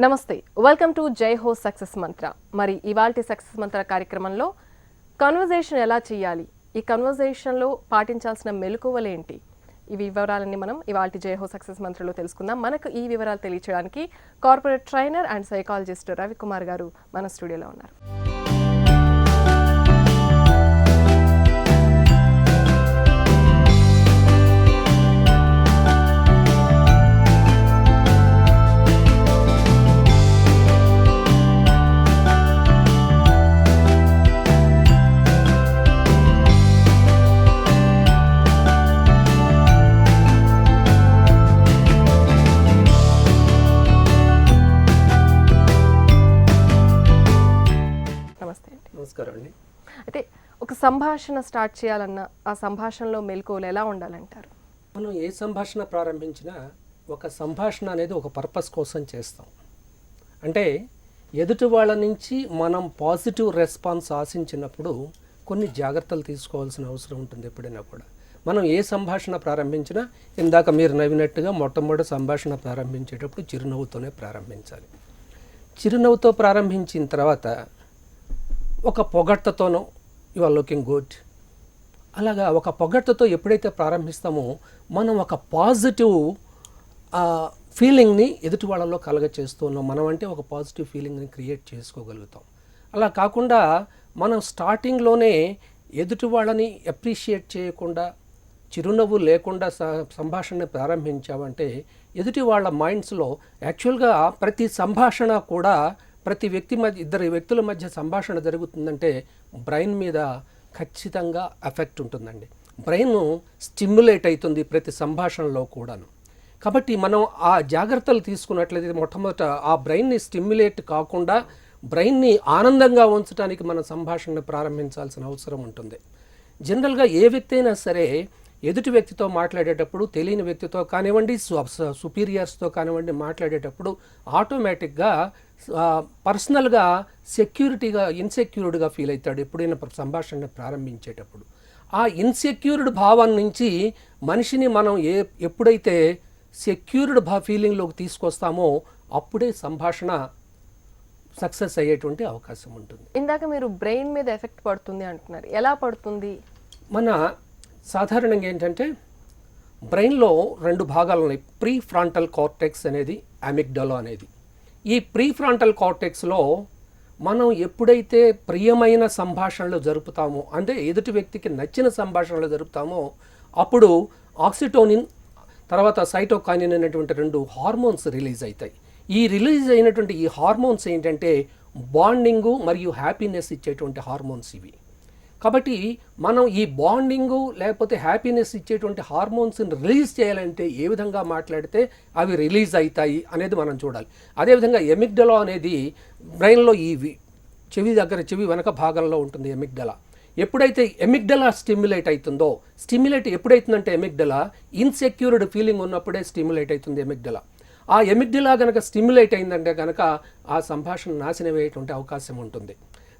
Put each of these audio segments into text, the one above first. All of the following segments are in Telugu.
నమస్తే, వెల్కమ్ టు జై హో సక్సెస్ మంత్ర. మరి ఇవాల్టి సక్సెస్ మంత్ర కార్యక్రమంలో కన్వర్జేషన్ ఎలా చేయాలి, ఈ కన్వర్జేషన్లో పాటించాల్సిన మెలకువలేంటి, ఈ వివరాలన్నీ మనం ఇవాల్టి జై హో సక్సెస్ మంత్రలో తెలుసుకుందాం. మనకు ఈ వివరాలు తెలియచేయడానికి corporate trainer and psychologist Ravikumar గారు మన స్టూడియోలో ఉన్నారు. అయితే ఒక సంభాషణ స్టార్ట్ చేయాలన్నా ఆ సంభాషణలో మెలకువలు ఎలా ఉండాలంటారు? మనం ఏ సంభాషణ ప్రారంభించినా ఒక సంభాషణ అనేది ఒక పర్పస్ కోసం చేస్తాం. అంటే ఎదుటి వాళ్ళ నుంచి మనం పాజిటివ్ రెస్పాన్స్ ఆశించినప్పుడు కొన్ని జాగ్రత్తలు తీసుకోవాల్సిన అవసరం ఉంటుంది. ఎప్పుడైనా కూడా మనం ఏ సంభాషణ ప్రారంభించినా ఇందాక మీరు నవ్వినట్టుగా మొట్టమొదటి సంభాషణ ప్రారంభించేటప్పుడు చిరునవ్వుతోనే ప్రారంభించాలి. చిరునవ్వుతో ప్రారంభించిన తర్వాత ఒక పొగడ్తతోనో యు ఆర్ లుకింగ్ గుడ్, అలాగా ఒక పొగడ్తతో ఎప్పుడైతే ప్రారంభిస్తామో మనం ఒక పాజిటివ్ ఫీలింగ్ని ఎదుటి వాళ్ళలో కలగచేస్తున్నాం. మనం అంటే ఒక పాజిటివ్ ఫీలింగ్ని క్రియేట్ చేసుకోగలుగుతాం. అలా కాకుండా మనం స్టార్టింగ్లోనే ఎదుటి వాళ్ళని అప్రిషియేట్ చేయకుండా చిరునవ్వు లేకుండా సంభాషణని ప్రారంభించామంటే ఎదుటి వాళ్ళ మైండ్స్లో యాక్చువల్గా ప్రతి సంభాషణ కూడా ప్రతి వ్యక్తి మధ్య ఇద్దరు వ్యక్తుల మధ్య సంభాషణ జరుగుతుందంటే బ్రెయిన్ మీద ఖచ్చితంగా ఎఫెక్ట్ ఉంటుందండి. బ్రెయిన్ స్టిమ్యులేట్ అవుతుంది ప్రతి సంభాషణలో కూడాను. కాబట్టి మనం ఆ జాగ్రత్తలు తీసుకున్నట్లయితే మొట్టమొదట ఆ బ్రెయిన్ని స్టిమ్యులేట్ కాకుండా బ్రెయిన్ని ఆనందంగా ఉంచడానికి మన సంభాషణను ప్రారంభించాల్సిన అవసరం ఉంటుంది. జనరల్గా ఏ వ్యక్తి అయినా సరే ఎదుటి వ్యక్తితో మాట్లాడేటప్పుడు, తెలియని వ్యక్తితో కానివ్వండి, సుపీరియర్స్తో కానివ్వండి మాట్లాడేటప్పుడు ఆటోమేటిక్గా పర్సనల్గా ఇన్సెక్యూర్డ్గా ఫీల్ అవుతాడు ఎప్పుడైనా సంభాషణ ప్రారంభించేటప్పుడు. ఆ ఇన్సెక్యూర్డ్ భావం నుంచి మనిషిని మనం ఎప్పుడైతే సెక్యూర్డ్ ఫీలింగ్లోకి తీసుకొస్తామో అప్పుడే సంభాషణ సక్సెస్ అయ్యేటువంటి అవకాశం ఉంటుంది. ఇందాక మీరు బ్రెయిన్ మీద ఎఫెక్ట్ పడుతుంది అంటున్నారు, ఎలా పడుతుంది? మన సాధారణంగా ఏంటంటే బ్రెయిన్లో రెండు భాగాలు ఉన్నాయి. ప్రీ ఫ్రాంటల్ కార్టెక్స్ అనేది, అమిగ్డలా అనేది. ఈ ప్రీ ఫ్రాంటల్ కార్టెక్స్లో మనం ఎప్పుడైతే ప్రియమైన సంభాషణలు జరుపుతామో, అంటే ఎదుటి వ్యక్తికి నచ్చిన సంభాషణలు జరుపుతామో అప్పుడు ఆక్సిటోనిన్ తర్వాత సైటోకైనిన్ అనేటువంటి రెండు హార్మోన్స్ రిలీజ్ అవుతాయి. ఈ రిలీజ్ అయినటువంటి ఈ హార్మోన్స్ ఏంటంటే బాండింగు మరియు హ్యాపీనెస్ ఇచ్చేటువంటి హార్మోన్స్ ఇవి. కాబట్టి మనం ఈ బాండింగు లేకపోతే హ్యాపీనెస్ ఇచ్చేటువంటి హార్మోన్స్ని రిలీజ్ చేయాలంటే ఏ విధంగా మాట్లాడితే అవి రిలీజ్ అవుతాయి అనేది మనం చూడాలి. అదేవిధంగా ఎమిగ్డలా అనేది బ్రెయిన్లో ఈ చెవి వెనక భాగంలో ఉంటుంది ఎమిగ్డలా. ఎప్పుడైతే ఎమిగ్డలా స్టిమ్యులేట్ అవుతుందో, స్టిమ్యులేట్ ఎప్పుడైతుందంటే ఎమిగ్డలా ఇన్సెక్యూర్డ్ ఫీలింగ్ ఉన్నప్పుడే స్టిమ్యులేట్ అవుతుంది ఎమిగ్డలా. ఆ ఎమిగ్డలా కనుక స్టిమ్యులేట్ అయిందంటే కనుక ఆ సంభాషణ నాశనం అయ్యేటువంటి అవకాశం ఉంటుంది.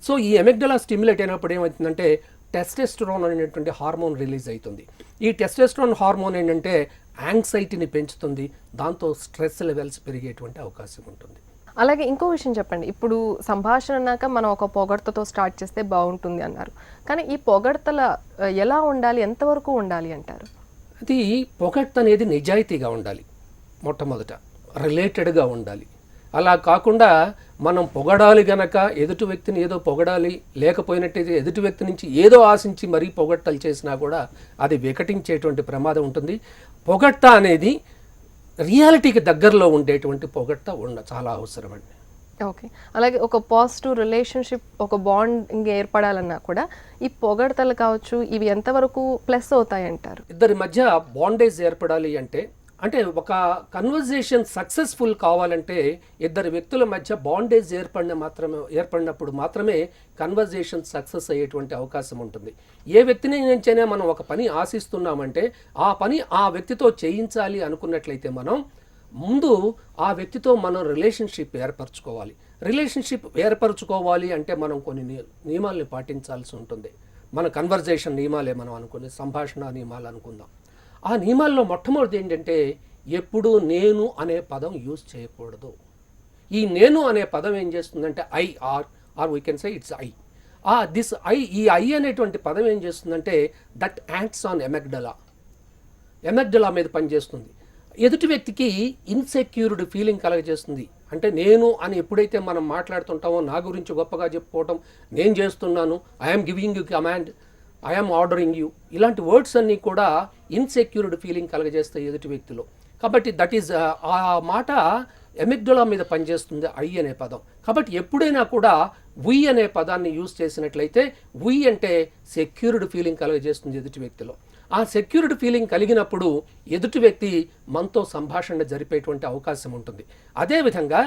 సో ఈ ఎమిగ్డలా స్టిమ్యులేట్ అయినప్పుడు ఏమవుతుందంటే టెస్టోస్టెరాన్ అనేటువంటి హార్మోన్ రిలీజ్ అవుతుంది. ఈ టెస్టోస్టెరాన్ హార్మోన్ ఏంటంటే యాంగ్జైటీని పెంచుతుంది, దాంతో స్ట్రెస్ లెవెల్స్ పెరిగేటువంటి అవకాశం ఉంటుంది. అలాగే ఇంకో విషయం చెప్పండి, ఇప్పుడు సంభాషణ అన్నాక మనం ఒక పొగడ్తతో స్టార్ట్ చేస్తే బాగుంటుంది అన్నారు, కానీ ఈ పొగడ్తల ఎలా ఉండాలి, ఎంతవరకు ఉండాలి అంటారు? అది పొగడ్త అనేది నిజాయితీగా ఉండాలి, మొట్టమొదట రిలేటెడ్గా ఉండాలి. అలా కాకుండా మనం పొగడాలి గనక ఎదుటి వ్యక్తిని ఏదో పొగడాలి, లేకపోయినట్టయితే ఎదుటి వ్యక్తి నుంచి ఏదో ఆశించి మరీ పొగడ్తలు చేసినా కూడా అది వికటించేటువంటి ప్రమాదం ఉంటుంది. పొగడ్త అనేది రియాలిటీకి దగ్గరలో ఉండేటువంటి పొగడ్త చాలా అవసరం అండి. ఓకే, అలాగే ఒక పాజిటివ్ రిలేషన్షిప్, ఒక బాండింగ్ ఏర్పడాలన్నా కూడా ఈ పొగడ్తలు కావచ్చు, ఇవి ఎంతవరకు ప్లస్ అవుతాయి అంటారు? ఇద్దరి మధ్య బాండేజ్ ఏర్పడాలి అంటే ఒక కన్వర్జేషన్ సక్సెస్ఫుల్ కావాలంటే ఇద్దరు వ్యక్తుల మధ్య బాండేజ్ ఏర్పడినప్పుడు మాత్రమే కన్వర్జేషన్ సక్సెస్ అయ్యేటువంటి అవకాశం ఉంటుంది. ఏ వ్యక్తిని నుంచైనా మనం ఒక పని ఆశిస్తున్నామంటే ఆ పని ఆ వ్యక్తితో చేయించాలి అనుకున్నట్లయితే మనం ముందు ఆ వ్యక్తితో మనం రిలేషన్షిప్ ఏర్పరచుకోవాలి. రిలేషన్షిప్ ఏర్పరచుకోవాలి అంటే మనం కొన్ని నియమాల్ని పాటించాల్సి ఉంటుంది. మన కన్వర్జేషన్ నియమాలే మనం అనుకునే సంభాషణ నియమాలు అనుకుందాం. ఆ నియమాల్లో మొట్టమొదటి ఏంటంటే ఎప్పుడు నేను అనే పదం యూజ్ చేయకూడదు. ఈ నేను అనే పదం ఏం చేస్తుందంటే I or we can say it's I. This I, ఈ ఐ అనేటువంటి పదం ఏం చేస్తుందంటే దట్ యాక్ట్స్ ఆన్ ఎమెగ్డలా మీద పనిచేస్తుంది. ఎదుటి వ్యక్తికి ఇన్సెక్యూర్డ్ ఫీలింగ్ కలగజేస్తుంది. అంటే నేను అని ఎప్పుడైతే మనం మాట్లాడుతుంటామో, నా గురించి గొప్పగా చెప్పుకోవటం, నేను చేస్తున్నాను, I'm giving you command, I'm ordering you, ఇలాంటి వర్డ్స్ అన్నీ కూడా ఇన్సెక్యూర్డ్ ఫీలింగ్ కలగజేస్తాయి ఎదుటి వ్యక్తిలో. కాబట్టి దట్ ఈజ్ ఆ మాట ఎమిగ్డలా మీద పనిచేస్తుంది ఐ అనే పదం. కాబట్టి ఎప్పుడైనా కూడా వి అనే పదాన్ని యూజ్ చేసినట్లయితే వి అంటే సెక్యూర్డ్ ఫీలింగ్ కలగజేస్తుంది ఎదుటి వ్యక్తిలో. ఆ సెక్యూరిటీ ఫీలింగ్ కలిగినప్పుడు ఎదుటి వ్యక్తి మనతో సంభాషణ జరిపేటువంటి అవకాశం ఉంటుంది. అదేవిధంగా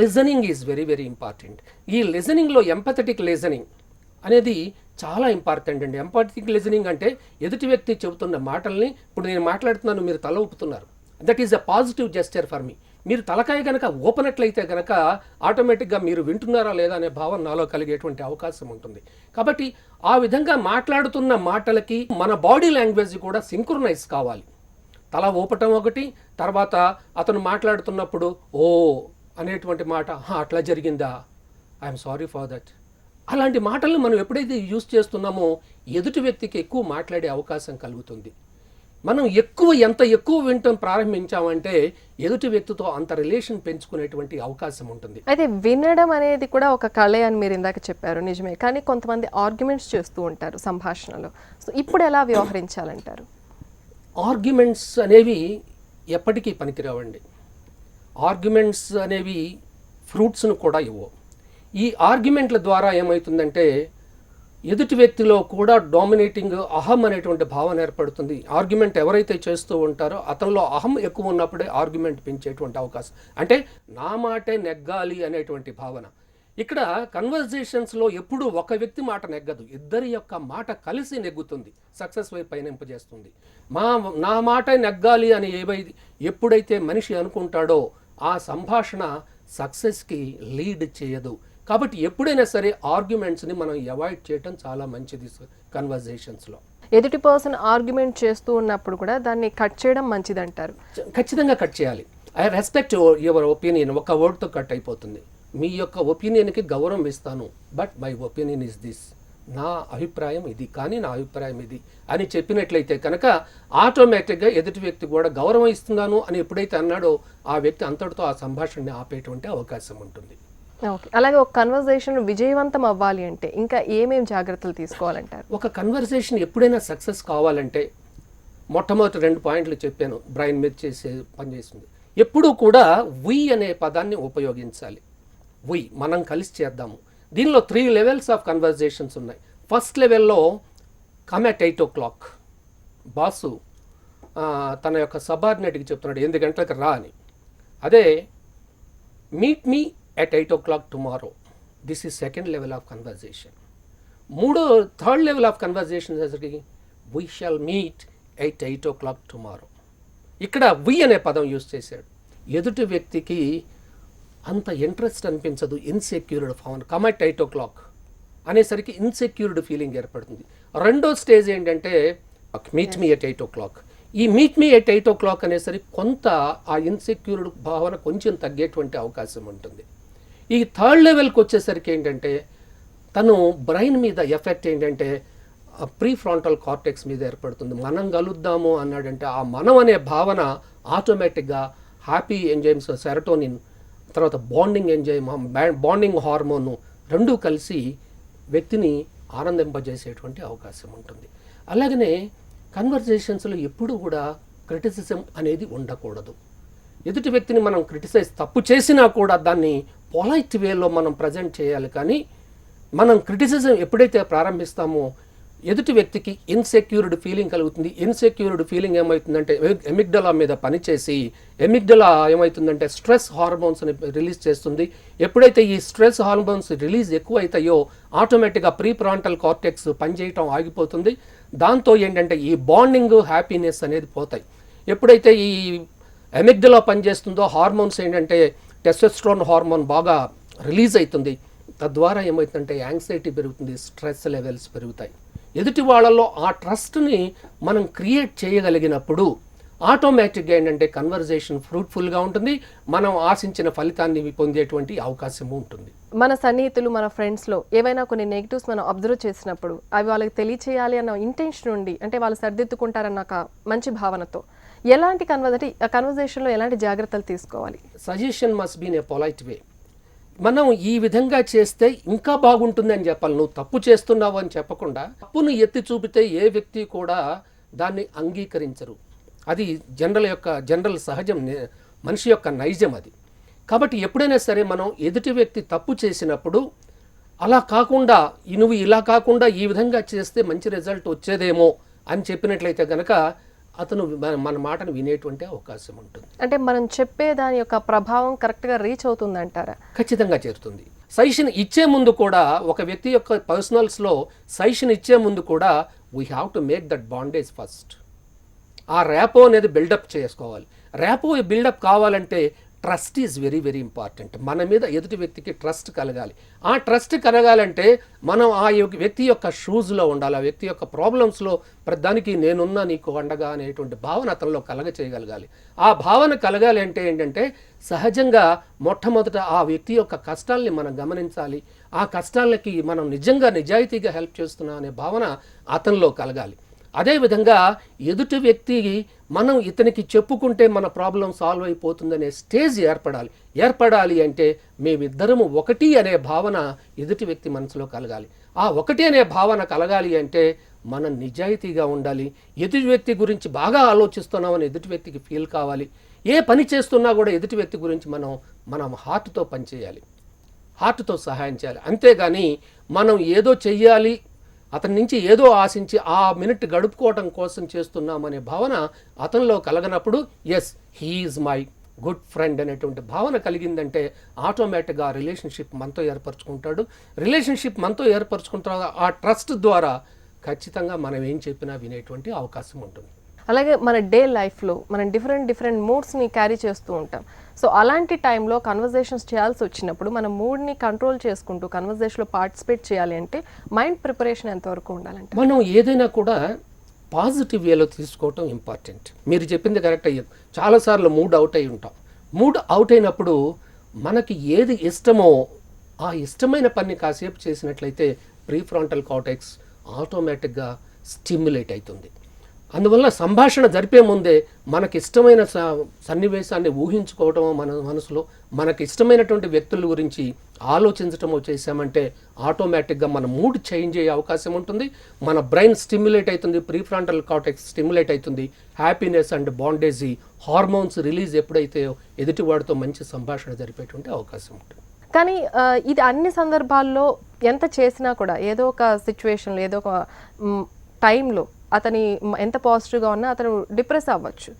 listening is very very important. ఈ లిజనింగ్లో ఎంపథెటిక్ లిజనింగ్ అనేది చాలా ఇంపార్టెంట్ అండి. ఎంపథెటిక్ లిజనింగ్ అంటే ఎదుటి వ్యక్తి చెబుతున్న మాటల్ని, ఇప్పుడు నేను మాట్లాడుతున్నాను, మీరు తల ఊపుతున్నారు, that is a positive gesture for me. మీరు తలకాయ కనుక ఊపనట్లయితే కనుక ఆటోమేటిక్గా మీరు వింటున్నారా లేదా అనే భావన నాలో కలిగేటువంటి అవకాశం ఉంటుంది. కాబట్టి ఆ విధంగా మాట్లాడుతున్న మాటలకి మన బాడీ లాంగ్వేజ్ కూడా సింక్రొనైజ్ కావాలి. తల ఊపటం ఒకటి, తర్వాత అతను మాట్లాడుతున్నప్పుడు ఓ అనేటువంటి మాట, అట్లా జరిగిందా, ఐఎమ్ సారీ ఫర్ దట్, అలాంటి మాటలను మనం ఎప్పుడైతే యూజ్ చేస్తున్నామో ఎదుటి వ్యక్తికి ఎక్కువ మాట్లాడే అవకాశం కలుగుతుంది. మనం ఎంత ఎక్కువ వినటం ప్రారంభించామంటే ఎదుటి వ్యక్తితో అంత రిలేషన్ పెంచుకునేటువంటి అవకాశం ఉంటుంది. అయితే వినడం అనేది కూడా ఒక కళ అని మీరు ఇందాక చెప్పారు, నిజమే. కానీ కొంతమంది ఆర్గ్యుమెంట్స్ చేస్తూ ఉంటారు సంభాషణలో. సో ఇప్పుడు ఎలా వ్యవహరించాలంటారు? ఆర్గ్యుమెంట్స్ అనేవి ఎప్పటికీ పనికిరావండి. ఆర్గ్యుమెంట్స్ అనేవి ఫ్రూట్స్ను కూడా ఇవ్వవు. ఈ ఆర్గ్యుమెంట్ల ద్వారా ఏమవుతుందంటే ఎదుటి వ్యక్తిలో కూడా డామినేటింగ్ అహం అనేటువంటి భావన ఏర్పడుతుంది. ఆర్గ్యుమెంట్ ఎవరైతే చేస్తూ ఉంటారో అతనిలో అహం ఎక్కువ ఉన్నప్పుడే ఆర్గ్యుమెంట్ పెంచేటువంటి అవకాశం, అంటే నా మాటే నెగ్గాలి అనేటువంటి భావన. ఇక్కడ కన్వర్జేషన్స్లో ఎప్పుడు ఒక వ్యక్తి మాట నెగ్గదు, ఇద్దరి యొక్క మాట కలిసి నెగ్గుతుంది, సక్సెస్ వైపు పయనింపజేస్తుంది. నా మాట నెగ్గాలి అని ఎప్పుడైతే మనిషి అనుకుంటాడో ఆ సంభాషణ సక్సెస్కి లీడ్ చేయదు. కాబట్టి ఎప్పుడైనా సరే ఆర్గ్యుమెంట్స్ని మనం అవాయిడ్ చేయడం చాలా మంచిది కన్వర్జేషన్స్లో. ఎదుటి పర్సన్ ఆర్గ్యుమెంట్ చేస్తూ ఉన్నప్పుడు కూడా దాన్ని కట్ చేయడం మంచిది అంటారు? ఖచ్చితంగా కట్ చేయాలి. ఐ రెస్పెక్ట్ యువర్ ఒపీనియన్, ఒక వర్డ్తో కట్ అయిపోతుంది. మీ యొక్క ఒపీనియన్కి గౌరవం ఇస్తాను, but my opinion is this, నా అభిప్రాయం ఇది, కానీ నా అభిప్రాయం ఇది అని చెప్పినట్లయితే కనుక ఆటోమేటిక్గా ఎదుటి వ్యక్తి కూడా గౌరవం ఇస్తున్నాను అని ఎప్పుడైతే అన్నాడో ఆ వ్యక్తి అంతటితో ఆ సంభాషణని ఆపేటువంటి అవకాశం ఉంటుంది. ఓకే. అలాగే ఒక కన్వర్జేషన్ విజయవంతం అవ్వాలి అంటే ఇంకా ఏమేమి జాగ్రత్తలు తీసుకోవాలంటారు? ఒక కన్వర్జేషన్ ఎప్పుడైనా సక్సెస్ కావాలంటే మొట్టమొదటి 2 పాయింట్లు చెప్పాను, బ్రెయిన్ మీద పనిచేస్తుంది. ఎప్పుడూ కూడా వి అనే పదాన్ని ఉపయోగించాలి. మనం కలిసి చేద్దాము. దీనిలో 3 లెవెల్స్ ఆఫ్ కన్వర్జేషన్స్ ఉన్నాయి. ఫస్ట్ లెవెల్లో కమ్ ఎట్ 8 o'clock. బాసు తన యొక్క సబార్డినేట్కి చెప్తున్నాడు 8 గంటలకు రా అని. అదే meet me at 8 o'clock tomorrow. This is second level of conversation. Third level of conversation is we shall meet at 8 o'clock tomorrow. ఇక్కడ we అనే పదం యూజ్ చేశాడు. ఎదుటి వ్యక్తికి అంత ఇంట్రెస్ట్ అనిపించదు, insecured found. Come at 8 o'clock అనేసరికి ఇన్సెక్యూర్డ్ ఫీలింగ్ ఏర్పడుతుంది. రెండో స్టేజ్ ఏంటంటే మీట్ మీ at 8 o'clock. ఈ మీట్ మీ at 8 o'clock అనేసరికి కొంత ఆ ఇన్సెక్యూర్డ్ భావన కొంచెం తగ్గేటువంటి అవకాశం ఉంటుంది. ఈ థర్డ్ లెవెల్కి వచ్చేసరికి ఏంటంటే తను బ్రెయిన్ మీద ఎఫెక్ట్ ఏంటంటే ప్రీ ఫ్రాంటల్ కార్టెక్స్ మీద ఏర్పడుతుంది. మనం కలుద్దాము అన్నాడంటే ఆ మనం అనే భావన ఆటోమేటిక్గా హ్యాపీ ఎంజైమ్స్, సెరటోనిన్, తర్వాత బాండింగ్ హార్మోను రెండూ కలిసి వ్యక్తిని ఆనందింపజేసేటువంటి అవకాశం ఉంటుంది. అలాగనే కన్వర్జేషన్స్లో ఎప్పుడూ కూడా క్రిటిసిజం అనేది ఉండకూడదు. ఎదుటి వ్యక్తిని మనం తప్పు చేసినా కూడా దాన్ని పొలైట్ వేలో మనం ప్రజెంట్ చేయాలి. కానీ మనం క్రిటిసిజం ఎప్పుడైతే ప్రారంభిస్తామో ఎదుటి వ్యక్తికి ఇన్సెక్యూర్డ్ ఫీలింగ్ కలుగుతుంది. ఇన్సెక్యూర్డ్ ఫీలింగ్ ఏమవుతుందంటే ఎమిగ్డలా మీద పనిచేసి ఎమిగ్డలా ఏమవుతుందంటే స్ట్రెస్ హార్మోన్స్ని రిలీజ్ చేస్తుంది. ఎప్పుడైతే ఈ స్ట్రెస్ హార్మోన్స్ రిలీజ్ ఎక్కువ అవుతాయో ఆటోమేటిక్గా ప్రీ ఫ్రాంటల్ కార్టెక్స్ పనిచేయటం ఆగిపోతుంది. దాంతో ఏంటంటే ఈ బాండింగ్, హ్యాపీనెస్ అనేది పోతాయి. ఎప్పుడైతే ఈ ఎమిగ్డలా పనిచేస్తుందో హార్మోన్స్ ఏంటంటే టెస్టోస్టెరాన్ హార్మోన్ బాగా రిలీజ్ అవుతుంది. తద్వారా ఏమవుతుందంటే యాంగ్జైటీ పెరుగుతుంది, స్ట్రెస్ లెవెల్స్ పెరుగుతాయి. ఎదుటి వాళ్ళలో ఆ ట్రస్ట్ని మనం క్రియేట్ చేయగలిగినప్పుడు ఆటోమేటిక్గా ఏంటంటే కన్వర్జేషన్ ఫ్రూట్ఫుల్గా ఉంటుంది, మనం ఆశించిన ఫలితాన్ని పొందేటువంటి అవకాశము ఉంటుంది. మన సన్నిహితులు, మన ఫ్రెండ్స్లో ఏవైనా కొన్ని నెగిటివ్స్ మనం అబ్జర్వ్ చేసినప్పుడు అవి వాళ్ళకి తెలియచేయాలి అన్న ఇంటెన్షన్ ఉండి, అంటే వాళ్ళు సర్దిద్దుకుంటారన్న ఒక మంచి భావనతో ఎలాంటి కన్వర్జేషన్లో ఎలాంటి జాగ్రత్తలు తీసుకోవాలి? Suggestion must been a polite way. మనం ఈ విధంగా చేస్తే ఇంకా బాగుంటుంది అని చెప్పాలి. నువ్వు తప్పు చేస్తున్నావు అని చెప్పకుండా తప్పును ఎత్తి చూపితే ఏ వ్యక్తి కూడా దాన్ని అంగీకరించరు. అది జనరల్ సహజం, మనిషి యొక్క నైజం అది. కాబట్టి ఎప్పుడైనా సరే మనం ఎదుటి వ్యక్తి తప్పు చేసినప్పుడు అలా కాకుండా నువ్వు ఇలా కాకుండా ఈ విధంగా చేస్తే మంచి రిజల్ట్ వచ్చేదేమో అని చెప్పినట్లయితే కనుక అతను మన మాటను వినేటువంటి అవకాశం ఉంటుంది. అంటే మనం చెప్పే దాని యొక్క ప్రభావం కరెక్ట్గా రీచ్ అవుతుంది అంటారా? ఖచ్చితంగా చేరుతుంది. సజెషన్ ఇచ్చే ముందు కూడా, ఒక వ్యక్తి యొక్క పర్సనల్స్లో సజెషన్ ఇచ్చే ముందు కూడా we have to make that bondage first. ఆ ర్యాపో అనేది బిల్డప్ చేసుకోవాలి. ర్యాపో బిల్డప్ కావాలంటే trust is very very important. మన మీద ఎదుటి వ్యక్తికి ట్రస్ట్ కలగాలి. ఆ ట్రస్ట్ కలగాలంటే మనం ఆ వ్యక్తి యొక్క షూస్లో ఉండాలి. ఆ వ్యక్తి యొక్క ప్రాబ్లమ్స్లో ప్రతిదానికి నేనున్నా నీకు అండగా అనేటువంటి భావన అతనిలో చేయగలగాలి. ఆ భావన కలగాలి అంటే ఏంటంటే సహజంగా మొట్టమొదట ఆ వ్యక్తి యొక్క కష్టాల్ని మనం గమనించాలి. ఆ కష్టాలకి మనం నిజాయితీగా హెల్ప్ చేస్తున్నాం అనే భావన అతనిలో కలగాలి. అదేవిధంగా ఎదుటి వ్యక్తి మనం ఇతనికి చెప్పుకుంటే మన ప్రాబ్లం సాల్వ్ అయిపోతుందనే స్టేజ్ ఏర్పడాలి అంటే మేమిద్దరము ఒకటి అనే భావన ఎదుటి వ్యక్తి మనసులో కలగాలి. ఆ ఒకటి అనే భావన కలగాలి అంటే మనం నిజాయితీగా ఉండాలి. ఎదుటి వ్యక్తి గురించి బాగా ఆలోచిస్తున్నామని ఎదుటి వ్యక్తికి ఫీల్ కావాలి. ఏ పని చేస్తున్నా కూడా ఎదుటి వ్యక్తి గురించి మనం హార్ట్తో పనిచేయాలి, హార్ట్తో సహాయం చేయాలి. అంతేగాని మనం ఏదో చెయ్యాలి, అతని నుంచి ఏదో ఆశించి ఆ మినిట్ గడుపుకోవటం కోసం చేస్తున్నామనే భావన అతనిలో కలగనప్పుడు yes he is my good friend అనేటువంటి భావన కలిగిందంటే ఆటోమేటిక్గా ఆ రిలేషన్షిప్ మనతో ఏర్పరచుకుంటాడు. రిలేషన్షిప్ మనతో ఏర్పరచుకుంటా ఆ ట్రస్ట్ ద్వారా ఖచ్చితంగా మనం ఏం చెప్పినా వినేటువంటి అవకాశం ఉంటుంది. అలాగే మన డే లైఫ్లో మనం డిఫరెంట్ మూడ్స్ని క్యారీ చేస్తూ ఉంటాం. సో అలాంటి టైంలో కన్వర్జేషన్స్ చేయాల్సి వచ్చినప్పుడు మన మూడ్ని కంట్రోల్ చేసుకుంటూ కన్వర్జేషన్లో పార్టిసిపేట్ చేయాలి అంటే మైండ్ ప్రిపరేషన్ ఎంతవరకు ఉండాలంటే? మనం ఏదైనా కూడా పాజిటివ్ వేలో తీసుకోవటం ఇంపార్టెంట్. మీరు చెప్పింది కరెక్ట్. చాలాసార్లు మూడ్ అవుట్ అయి ఉంటాం. మూడ్ అవుట్ అయినప్పుడు మనకి ఏది ఇష్టమో ఆ ఇష్టమైన పని కాసేపు చేసినట్లయితే ప్రీఫ్రాంటల్ కార్టెక్స్ ఆటోమేటిక్గా స్టిమ్యులేట్ అవుతుంది. అందువల్ల సంభాషణ జరిపే ముందే మనకి ఇష్టమైన సన్నివేశాన్ని ఊహించుకోవటమో, మన మనసులో మనకి ఇష్టమైనటువంటి వ్యక్తుల గురించి ఆలోచించటమో చేసామంటే ఆటోమేటిక్గా మన మూడ్ చేంజ్ అయ్యే అవకాశం ఉంటుంది. మన బ్రెయిన్ స్టిమ్యులేట్ అవుతుంది, ప్రీఫ్రాంటల్ కార్టెక్స్ స్టిమ్యులేట్ అవుతుంది. హ్యాపీనెస్ అండ్ బాండేజీ హార్మోన్స్ రిలీజ్ ఎప్పుడైతే ఎదుటివాడితో మంచి సంభాషణ జరిపేటువంటి అవకాశం ఉంటుంది. కానీ ఇది అన్ని సందర్భాల్లో ఎంత చేసినా కూడా ఏదో ఒక సిచ్యువేషన్లో ఏదో ఒక టైంలో అతని ఎంత పాజిటివ్గా ఉన్నా అతను డిప్రెస్ అవ్వచ్చు.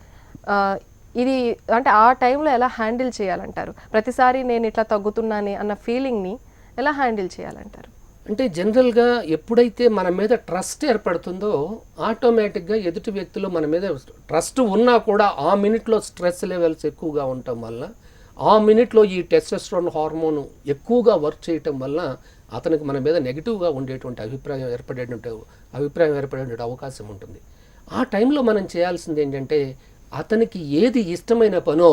ఇది అంటే ఆ టైంలో ఎలా హ్యాండిల్ చేయాలంటారు? ప్రతిసారి నేను ఇట్లా తగ్గుతున్నానే అన్న ఫీలింగ్ని ఎలా హ్యాండిల్ చేయాలంటారు? అంటే జనరల్గా ఎప్పుడైతే మన మీద ట్రస్ట్ ఏర్పడుతుందో ఆటోమేటిక్గా ఎదుటి వ్యక్తులు మన మీద ట్రస్ట్ ఉన్నా కూడా ఆ మినిట్లో స్ట్రెస్ లెవెల్స్ ఎక్కువగా ఉండటం వల్ల, ఆ మినిట్లో ఈ టెస్టోస్టెరాన్ హార్మోన్ ఎక్కువగా వర్క్ చేయటం వల్ల అతనికి మన మీద నెగిటివ్గా ఉండేటువంటి అభిప్రాయం ఏర్పడేటువంటి అవకాశం ఉంటుంది. ఆ టైంలో మనం చేయాల్సింది ఏంటంటే అతనికి ఏది ఇష్టమైన పనో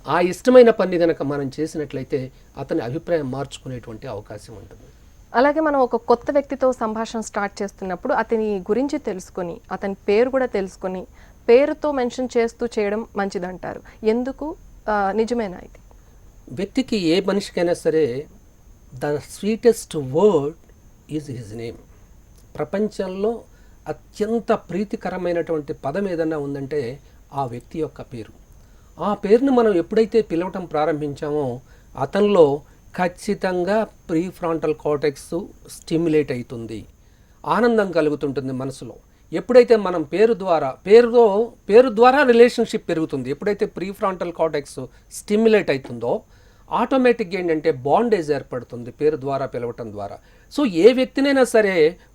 ఆ ఇష్టమైన పని కనుక మనం చేసినట్లయితే అతని అభిప్రాయం మార్చుకునేటువంటి అవకాశం ఉంటుంది. అలాగే మనం ఒక కొత్త వ్యక్తితో సంభాషణ స్టార్ట్ చేస్తున్నప్పుడు అతని గురించి తెలుసుకొని, అతని పేరు కూడా తెలుసుకొని, పేరుతో మెన్షన్ చేస్తూ చేయడం మంచిదంటారు. ఎందుకు నిజమేనా ఇది? వ్యక్తికి ఏ మనిషికైనా సరే the sweetest word is his name. ప్రపంచంలో అత్యంత ప్రీతికరమైనటువంటి పదం ఏదన్నా ఉందంటే ఆ వ్యక్తి యొక్క పేరు. ఆ పేరుని మనం ఎప్పుడైతే పిలవటం ప్రారంభించామో అతనిలో ఖచ్చితంగా ప్రీఫ్రాంటల్ కార్టెక్స్ స్టిమ్యులేట్ అవుతుంది, ఆనందం కలుగుతుంటుంది మనసులో. ఎప్పుడైతే మనం పేరు ద్వారా రిలేషన్షిప్ పెరుగుతుంది, ఎప్పుడైతే ప్రీఫ్రాంటల్ కార్టెక్స్ స్టిమ్యులేట్ అవుతుందో ఆటోమేటిక్గా ఏంటంటే బాండేజ్ ఏర్పడుతుంది పేరు ద్వారా పిలవటం ద్వారా. సో ఏ వ్యక్తినైనా సరే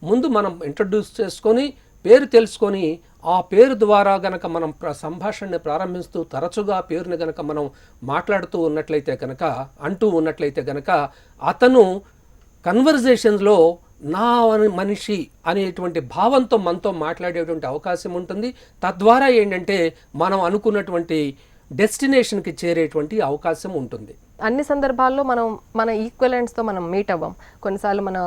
ముందు మనం ఇంట్రడ్యూస్ చేసుకొని పేరు తెలుసుకొని ఆ పేరు ద్వారా గనక మనం సంభాషణని ప్రారంభిస్తూ తరచుగా పేరుని గనక మనం మాట్లాడుతూ ఉన్నట్లయితే కనుక, అంటూ ఉన్నట్లయితే కనుక అతను కన్వర్జేషన్స్లో నా మనిషి అనేటువంటి భావంతో మనతో మాట్లాడేటువంటి అవకాశం ఉంటుంది. తద్వారా ఏంటంటే మనం అనుకున్నటువంటి డెస్టినేషన్కి చేరేటువంటి అవకాశం ఉంటుంది. అన్ని సందర్భాల్లో మనం మన ఈక్వలెంట్స్తో మనం మీట్ అవ్వం. కొన్నిసార్లు మన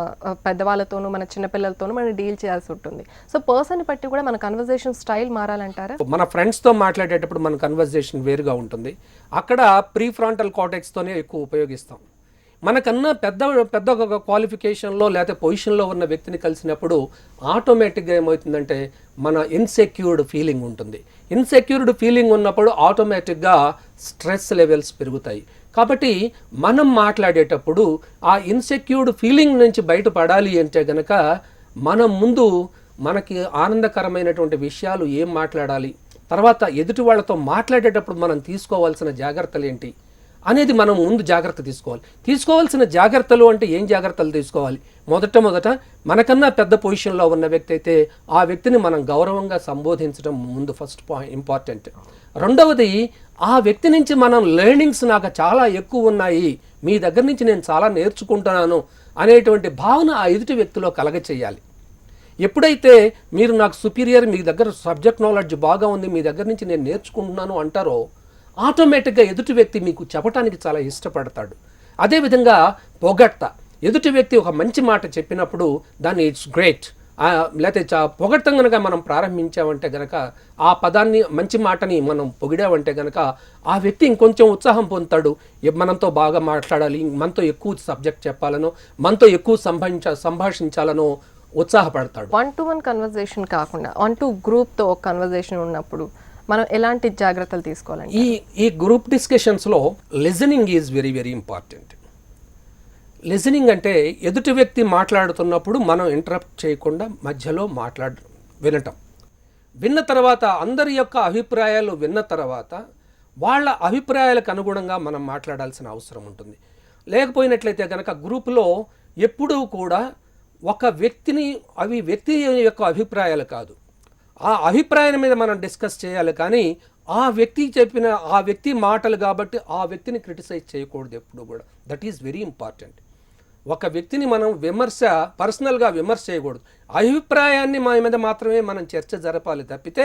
పెద్దవాళ్ళతోనూ మన చిన్నపిల్లలతోనూ మనం డీల్ చేయాల్సి ఉంటుంది. సో పర్సన్ బట్టి కూడా మన కన్వర్జేషన్ స్టైల్ మారాలంటారా? మన ఫ్రెండ్స్తో మాట్లాడేటప్పుడు మన కన్వర్జేషన్ వేరుగా ఉంటుంది. అక్కడ ప్రీ ఫ్రాంటల్ కార్టెక్స్తోనే ఎక్కువ ఉపయోగిస్తాం. మనకన్నా పెద్ద క్వాలిఫికేషన్లో లేకపోతే పొజిషన్లో ఉన్న వ్యక్తిని కలిసినప్పుడు ఆటోమేటిక్గా ఏమవుతుందంటే మన ఇన్సెక్యూర్డ్ ఫీలింగ్ ఉంటుంది. ఇన్సెక్యూర్డ్ ఫీలింగ్ ఉన్నప్పుడు ఆటోమేటిక్గా స్ట్రెస్ లెవెల్స్ పెరుగుతాయి. కాబట్టి మనం మాట్లాడేటప్పుడు ఆ ఇన్సెక్యూర్డ్ ఫీలింగ్ నుంచి బయటపడాలి అంటే గనక మనం ముందు మనకి ఆనందకరమైనటువంటి విషయాలు ఏం మాట్లాడాలి, తర్వాత ఎదుటి వాళ్ళతో మాట్లాడేటప్పుడు మనం తీసుకోవాల్సిన జాగ్రత్తలు ఏంటి అనేది మనం ముందు జాగ్రత్త తీసుకోవాల్సిన జాగ్రత్తలు అంటే ఏం జాగ్రత్తలు తీసుకోవాలి? మొదట మనకన్నా పెద్ద పొజిషన్లో ఉన్న వ్యక్తి అయితే ఆ వ్యక్తిని మనం గౌరవంగా సంబోధించడం ముందు ఫస్ట్ పాయింట్ ఇంపార్టెంట్. రెండవది, ఆ వ్యక్తి నుంచి మనం లెర్నింగ్స్ నాకు చాలా ఎక్కువ ఉన్నాయి, మీ దగ్గర నుంచి నేను చాలా నేర్చుకుంటున్నాను అనేటువంటి భావన ఆ ఎదుటి వ్యక్తిలో కలగచేయాలి. ఎప్పుడైతే మీరు నాకు సుపీరియర్, మీ దగ్గర సబ్జెక్ట్ నాలెడ్జ్ బాగా ఉంది, మీ దగ్గర నుంచి నేను నేర్చుకుంటున్నాను అంటారో ఆటోమేటిక్గా ఎదుటి వ్యక్తి మీకు చెప్పడానికి చాలా ఇష్టపడతాడు. అదేవిధంగా పొగడ్త, ఎదుటి వ్యక్తి ఒక మంచి మాట చెప్పినప్పుడు దాన్ని ఇట్స్ గ్రేట్ లేకపోతే పొగడ్తం కనుక మనం ప్రారంభించామంటే గనక ఆ పదాన్ని మంచి మాటని మనం పొగిడామంటే గనక ఆ వ్యక్తి ఇంకొంచెం ఉత్సాహం పొందుతాడు. మనతో బాగా మాట్లాడాలి, మనతో ఎక్కువ సబ్జెక్ట్ చెప్పాలనో మనతో ఎక్కువ సంభాషించాలనో ఉత్సాహపడతాడు. 1-to-1 కన్వర్జేషన్ కాకుండా 1-to గ్రూప్తో ఒక కన్వర్జేషన్ ఉన్నప్పుడు మనం ఎలాంటి జాగ్రత్తలు తీసుకోవాలండి? ఈ గ్రూప్ డిస్కషన్స్లో listening is very very important. Listening అంటే ఎదుటి వ్యక్తి మాట్లాడుతున్నప్పుడు మనం ఇంటరప్ట్ చేయకుండా మధ్యలో వినటం. విన్న తర్వాత అందరి యొక్క అభిప్రాయాలు విన్న తర్వాత వాళ్ళ అభిప్రాయాలకు అనుగుణంగా మనం మాట్లాడాల్సిన అవసరం ఉంటుంది. లేకపోయినట్లయితే కనుక గ్రూపులో ఎప్పుడూ కూడా ఒక వ్యక్తి యొక్క అభిప్రాయాలు కాదు, ఆ అభిప్రాయం మీద మనం డిస్కస్ చేయాలి. కానీ ఆ వ్యక్తి మాటలు కాబట్టి ఆ వ్యక్తిని క్రిటిసైజ్ చేయకూడదు ఎప్పుడు కూడా. That is very important. ఒక వ్యక్తిని మనం పర్సనల్గా విమర్శ చేయకూడదు. అభిప్రాయాన్ని మన మీద మాత్రమే మనం చర్చ జరపాలి తప్పితే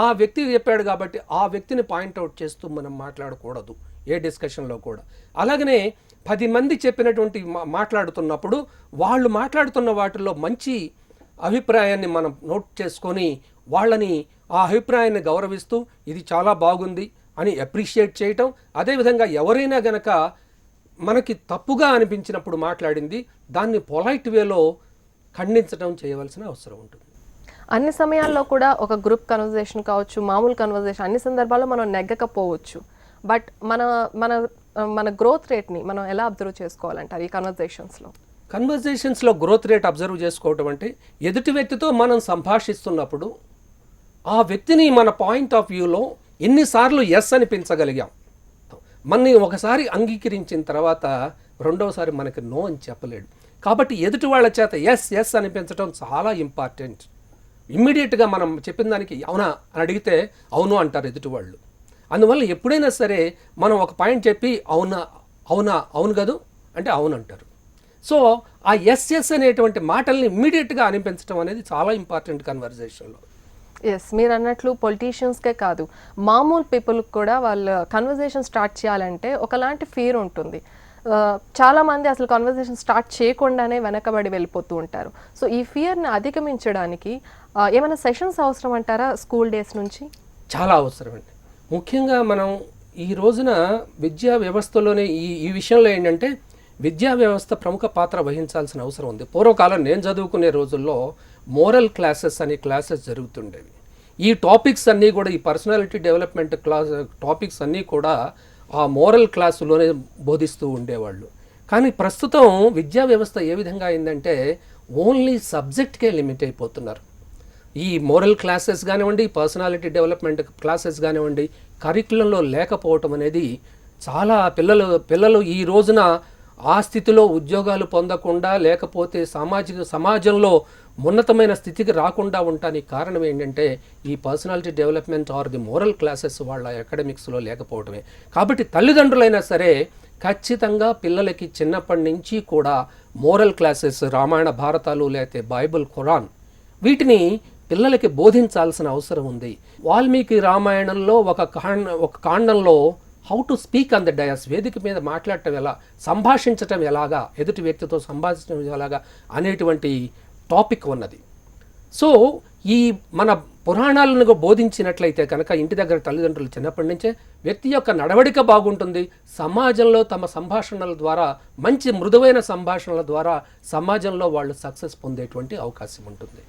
ఆ వ్యక్తి చెప్పాడు కాబట్టి ఆ వ్యక్తిని పాయింట్అవుట్ చేస్తూ మనం మాట్లాడకూడదు ఏ డిస్కషన్లో కూడా. అలాగనే 10 మంది చెప్పినటువంటి మాట్లాడుతున్నప్పుడు వాళ్ళు మాట్లాడుతున్న వాటిల్లో మంచి అభిప్రాయాన్ని మనం నోట్ చేసుకొని వాళ్ళని ఆ అభిప్రాయాన్ని గౌరవిస్తూ ఇది చాలా బాగుంది అని అప్రిషియేట్ చేయటం. అదేవిధంగా ఎవరైనా గనక మనకి తప్పుగా అనిపించినప్పుడు మాట్లాడింది దాన్ని పొలైట్ వేలో ఖండించడం చేయవలసిన అవసరం ఉంటుంది. అన్ని సమయాల్లో కూడా ఒక గ్రూప్ కన్వర్జేషన్ కావచ్చు, మామూలు కన్వర్జేషన్ అన్ని సందర్భాల్లో మనం నెగ్గకపోవచ్చు. బట్ మన గ్రోత్ రేట్ని మనం ఎలా అబ్జర్వ్ చేసుకోవాలంటారు ఈ కన్వర్జేషన్స్లో గ్రోత్ రేట్ అబ్జర్వ్ చేసుకోవటం అంటే ఎదుటి వ్యక్తితో మనం సంభాషిస్తున్నప్పుడు ఆ వ్యక్తిని మన పాయింట్ ఆఫ్ వ్యూలో ఎన్నిసార్లు ఎస్ అనిపించగలిగాం. మనని ఒకసారి అంగీకరించిన తర్వాత రెండవసారి మనకి నో అని చెప్పలేడు. కాబట్టి ఎదుటి వాళ్ళ చేత ఎస్ అనిపించడం చాలా ఇంపార్టెంట్. ఇమ్మీడియట్గా మనం చెప్పిన దానికి అవునా అని అడిగితే అవును అంటారు ఎదుటి వాళ్ళు. అందువల్ల ఎప్పుడైనా సరే మనం ఒక పాయింట్ చెప్పి అవును కదూ అంటే అవును అంటారు. సో ఆ ఎస్ అనేటువంటి మాటల్ని ఇమ్మీడియట్గా అనిపించడం అనేది చాలా ఇంపార్టెంట్ కన్వర్జేషన్లో. ఎస్, మీరు అన్నట్లు పొలిటీషియన్స్కే కాదు, మామూలు పీపుల్కి కూడా వాళ్ళ కన్వర్జేషన్ స్టార్ట్ చేయాలంటే ఒకలాంటి ఫీర్ ఉంటుంది. చాలామంది అసలు కన్వర్జేషన్ స్టార్ట్ చేయకుండానే వెనకబడి వెళ్ళిపోతూ ఉంటారు. సో ఈ ఫియర్ని అధిగమించడానికి ఏమైనా సెషన్స్ అవసరం అంటారా స్కూల్ డేస్ నుంచి? చాలా అవసరం అండి. ముఖ్యంగా మనం ఈ రోజున విద్యా వ్యవస్థలోనే ఈ విషయంలో ఏంటంటే విద్యా వ్యవస్థ ప్రముఖ పాత్ర వహించాల్సిన అవసరం ఉంది. పూర్వకాలం నేను చదువుకునే రోజుల్లో మోరల్ క్లాసెస్ అనే క్లాసెస్ జరుగుతుండేవి. ఈ టాపిక్స్ అన్నీ కూడా ఈ పర్సనాలిటీ డెవలప్మెంట్ టాపిక్స్ అన్నీ కూడా ఆ మోరల్ క్లాసులోనే బోధిస్తూ ఉండేవాళ్ళు. కానీ ప్రస్తుతం విద్యా వ్యవస్థ ఏ విధంగా అయిందంటే ఓన్లీ సబ్జెక్ట్కే లిమిట్ అయిపోతున్నారు. ఈ మోరల్ క్లాసెస్ కానివ్వండి, పర్సనాలిటీ డెవలప్మెంట్ క్లాసెస్ కానివ్వండి, కరికులంలో లేకపోవటం అనేది చాలా పిల్లలు ఈ రోజున ఆ స్థితిలో ఉద్యోగాలు పొందకుండా లేకపోతే సమాజంలో ఉన్నతమైన స్థితికి రాకుండా ఉండటానికి కారణం ఏంటంటే ఈ personality development or the moral classes వాళ్ళ అకాడమిక్స్లో లేకపోవడమే. కాబట్టి తల్లిదండ్రులైనా సరే ఖచ్చితంగా పిల్లలకి చిన్నప్పటి నుంచి కూడా మోరల్ క్లాసెస్, రామాయణ భారతాలు, లేకపోతే బైబిల్, ఖురాన్ వీటిని పిల్లలకి బోధించాల్సిన అవసరం ఉంది. వాల్మీకి రామాయణంలో ఒక కాండంలో how to speak on the dais, వేదిక మీద మాట్లాడటం ఎలా, సంభాషించటం ఎలాగా, ఎదుటి వ్యక్తితో సంభాషించడం ఎలాగా అనేటువంటి టాపిక్ ఉన్నది. సో ఈ మన పురాణాలను బోధించినట్లయితే కనుక ఇంటి దగ్గర తల్లిదండ్రులు చిన్నప్పటి నుంచే వ్యక్తి యొక్క నడవడిక బాగుంటుంది. సమాజంలో తమ సంభాషణల ద్వారా, మంచి మృదువైన సంభాషణల ద్వారా సమాజంలో వాళ్ళు సక్సెస్ పొందేటువంటి అవకాశం ఉంటుంది.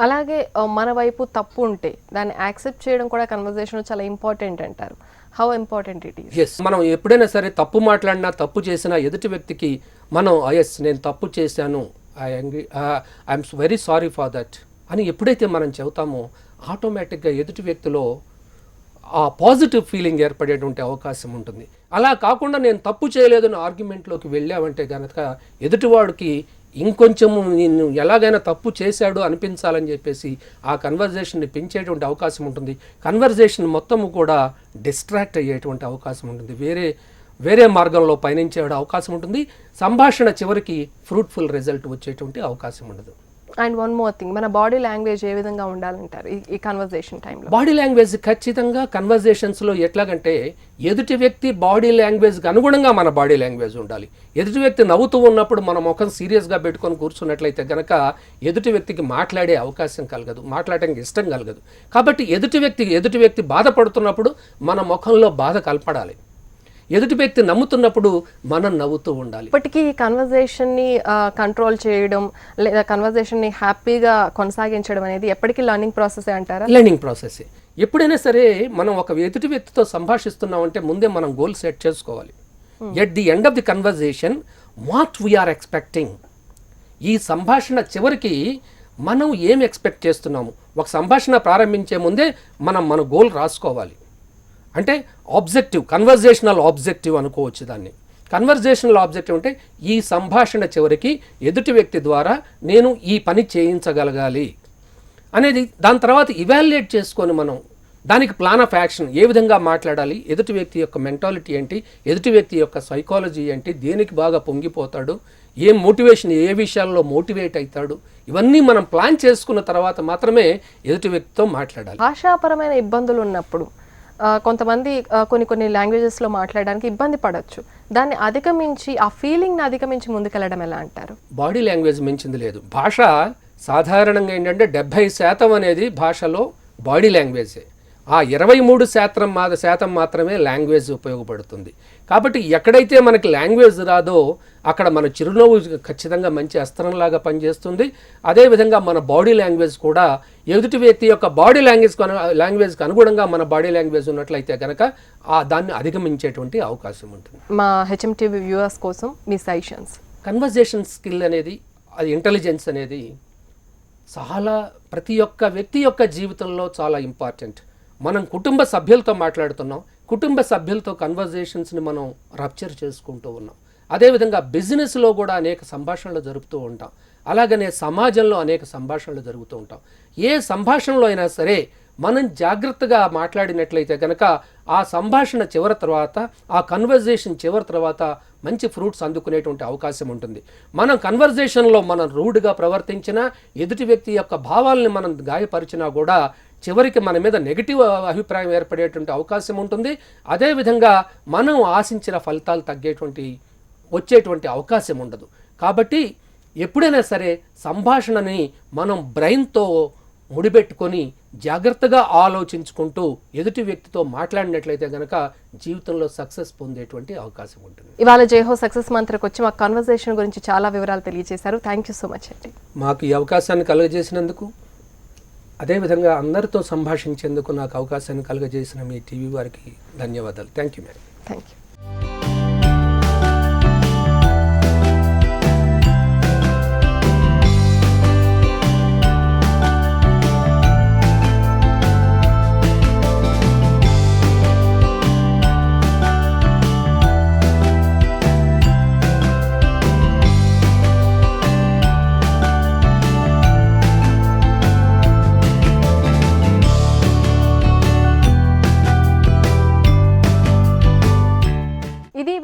అలాగే మన వైపు తప్పు ఉంటే దాన్ని యాక్సెప్ట్ చేయడం కూడా కన్వర్జేషన్ చాలా ఇంపార్టెంట్ అంటారు. How important it is? Yes, మనం ఎప్పుడైనా సరే తప్పు మాట్లాడినా, తప్పు చేసినా ఎదుటి వ్యక్తికి మనం ఎస్ నేను తప్పు చేశాను, I'm very sorry for that అని ఎప్పుడైతే మనం చెబుతామో ఆటోమేటిక్గా ఎదుటి వ్యక్తిలో ఆ పాజిటివ్ ఫీలింగ్ ఏర్పడేటువంటి అవకాశం ఉంటుంది. అలా కాకుండా నేను తప్పు చేయలేదని ఆర్గ్యుమెంట్లోకి వెళ్ళామంటే కనుక ఎదుటివాడికి ఇంకొంచెము నిన్ను ఎలాగైనా తప్పు చేశాడు అనిపించాలని చెప్పేసి ఆ కన్వర్జేషన్ని పెంచేటువంటి అవకాశం ఉంటుంది. కన్వర్జేషన్ మొత్తము కూడా డిస్ట్రాక్ట్ అయ్యేటువంటి అవకాశం ఉంటుంది, వేరే మార్గంలో పయనించే అవకాశం ఉంటుంది. సంభాషణ చివరికి ఫ్రూట్ఫుల్ రిజల్ట్ వచ్చేటువంటి అవకాశం ఉండదు. అండ్ వన్ మోర్ థింగ్, మన బాడీ లాంగ్వేజ్ ఏ విధంగా ఉండాలంటారు ఈ కన్వర్జేషన్ టైంలో? బాడీ లాంగ్వేజ్ ఖచ్చితంగా కన్వర్జేషన్స్లో ఎట్లాగంటే ఎదుటి వ్యక్తి బాడీ లాంగ్వేజ్కి అనుగుణంగా మన బాడీ లాంగ్వేజ్ ఉండాలి. ఎదుటి వ్యక్తి నవ్వుతూ ఉన్నప్పుడు మన ముఖం సీరియస్గా పెట్టుకొని కూర్చున్నట్లయితే కనుక ఎదుటి వ్యక్తికి మాట్లాడే అవకాశం కలగదు, మాట్లాడడానికి ఇష్టం కలగదు. కాబట్టి ఎదుటి వ్యక్తి బాధపడుతున్నప్పుడు మన ముఖంలో బాధ కలపడాలి. ఎదుటి వ్యక్తి నమ్ముతున్నప్పుడు మనం నవ్వుతూ ఉండాలి. ఇప్పటికీ ఈ కన్వర్జేషన్ని కంట్రోల్ చేయడం లేదా కన్వర్జేషన్ని హ్యాపీగా కొనసాగించడం అనేది ఎప్పటికీ లర్నింగ్ ప్రాసెస్ అంటారా? Learning process. ఎప్పుడైనా సరే మనం ఒక ఎదుటి వ్యక్తితో సంభాషిస్తున్నామంటే ముందే మనం గోల్ సెట్ చేసుకోవాలి. At the end of the conversation what we are expecting, ఈ సంభాషణ చివరికి మనం ఏం ఎక్స్పెక్ట్ చేస్తున్నాము. ఒక సంభాషణ ప్రారంభించే ముందే మన గోల్ రాసుకోవాలి. అంటే ఆబ్జెక్టివ్, కన్వర్జేషనల్ ఆబ్జెక్టివ్ అనుకోవచ్చు దాన్ని. కన్వర్జేషనల్ ఆబ్జెక్టివ్ అంటే ఈ సంభాషణ చివరికి ఎదుటి వ్యక్తి ద్వారా నేను ఈ పని చేయించగలగాలి అనేది. దాని తర్వాత ఇవాల్యుయేట్ చేసుకొని మనం దానికి ప్లాన్ ఆఫ్ యాక్షన్, ఏ విధంగా మాట్లాడాలి, ఎదుటి వ్యక్తి యొక్క మెంటాలిటీ ఏంటి, ఎదుటి వ్యక్తి యొక్క సైకాలజీ ఏంటి, దేనికి బాగా పొంగిపోతాడు, ఏ మోటివేషన్, ఏ విషయాల్లో మోటివేట్ అవుతాడు, ఇవన్నీ మనం ప్లాన్ చేసుకున్న తర్వాత మాత్రమే ఎదుటి వ్యక్తితో మాట్లాడాలి. భాషాపరమైన ఇబ్బందులు ఉన్నప్పుడు కొంతమంది కొన్ని లాంగ్వేజెస్లో మాట్లాడడానికి ఇబ్బంది పడవచ్చు. దాన్ని అధిగమించి, ఆ ఫీలింగ్ని అధిగమించి ముందుకెళ్ళడం ఎలా అంటారు? బాడీ లాంగ్వేజ్ మించింది లేదు. భాష సాధారణంగా ఏంటంటే 70% అనేది భాషలో బాడీ లాంగ్వేజే. ఆ 23% మాత్రమే లాంగ్వేజ్ ఉపయోగపడుతుంది. కాబట్టి ఎక్కడైతే మనకి లాంగ్వేజ్ రాదో అక్కడ మన చిరునవ్వు ఖచ్చితంగా మంచి అస్త్రంలాగా పనిచేస్తుంది. అదేవిధంగా మన బాడీ లాంగ్వేజ్ కూడా ఎదుటి వ్యక్తి యొక్క బాడీ లాంగ్వేజ్కి అనుగుణంగా మన బాడీ లాంగ్వేజ్ ఉన్నట్లయితే కనుక దాన్ని అధిగమించేటువంటి అవకాశం ఉంటుంది. మా హెచ్ఎంటీవీ వ్యూవర్స్ కోసం మీ సజెషన్స్? కన్వర్జేషన్ స్కిల్ అనేది, అది ఇంటెలిజెన్స్ అనేది చాలా ప్రతి ఒక్క వ్యక్తి యొక్క జీవితంలో చాలా ఇంపార్టెంట్. మనం కుటుంబ సభ్యులతో మాట్లాడుతున్నాం, కుటుంబ సభ్యులతో కన్వర్జేషన్స్ని మనం రప్చర్ చేసుకుంటూ ఉన్నాం. అదేవిధంగా బిజినెస్లో కూడా అనేక సంభాషణలు జరుపుతూ ఉంటాం. అలాగనే సమాజంలో అనేక సంభాషణలు జరుగుతూ ఉంటాం. ఏ సంభాషణలో అయినా సరే మనం జాగ్రత్తగా మాట్లాడినట్లయితే కనుక ఆ సంభాషణ చివరి తర్వాత, ఆ కన్వర్జేషన్ చివరి తర్వాత మంచి ఫ్రూట్స్ అందుకునేటువంటి అవకాశం ఉంటుంది. మనం కన్వర్జేషన్లో మనం రూడ్గా ప్రవర్తించినా, ఎదుటి వ్యక్తి యొక్క భావాలని మనం గాయపరిచినా కూడా చివరికి మన మీద నెగిటివ్ అభిప్రాయం ఏర్పడేటువంటి అవకాశం ఉంటుంది. అదేవిధంగా మనం ఆశించిన ఫలితాలు వచ్చేటువంటి అవకాశం ఉండదు. కాబట్టి ఎప్పుడైనా సరే సంభాషణని మనం బ్రెయిన్తో ముడిపెట్టుకొని జాగ్రత్తగా ఆలోచించుకుంటూ ఎదుటి వ్యక్తితో మాట్లాడినట్లయితే కనుక జీవితంలో సక్సెస్ పొందేటువంటి అవకాశం ఉంటుంది. ఇవాళ జైహో సక్సెస్ మంత్రకు వచ్చి మా కన్వర్జేషన్ గురించి చాలా వివరాలు తెలియజేశారు. థ్యాంక్ యూ సో మచ్ అండి. మాకు ఈ అవకాశాన్ని కలుగజేసినందుకు, అదేవిధంగా అందరితో సంభాషించేందుకు నాకు అవకాశాన్ని కలుగజేసిన మీ టీవీ వారికి ధన్యవాదాలు. Thank you madam. Thank you.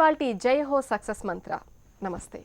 ఇవాల్టి జై హో సక్సెస్ మంత్ర. నమస్తే.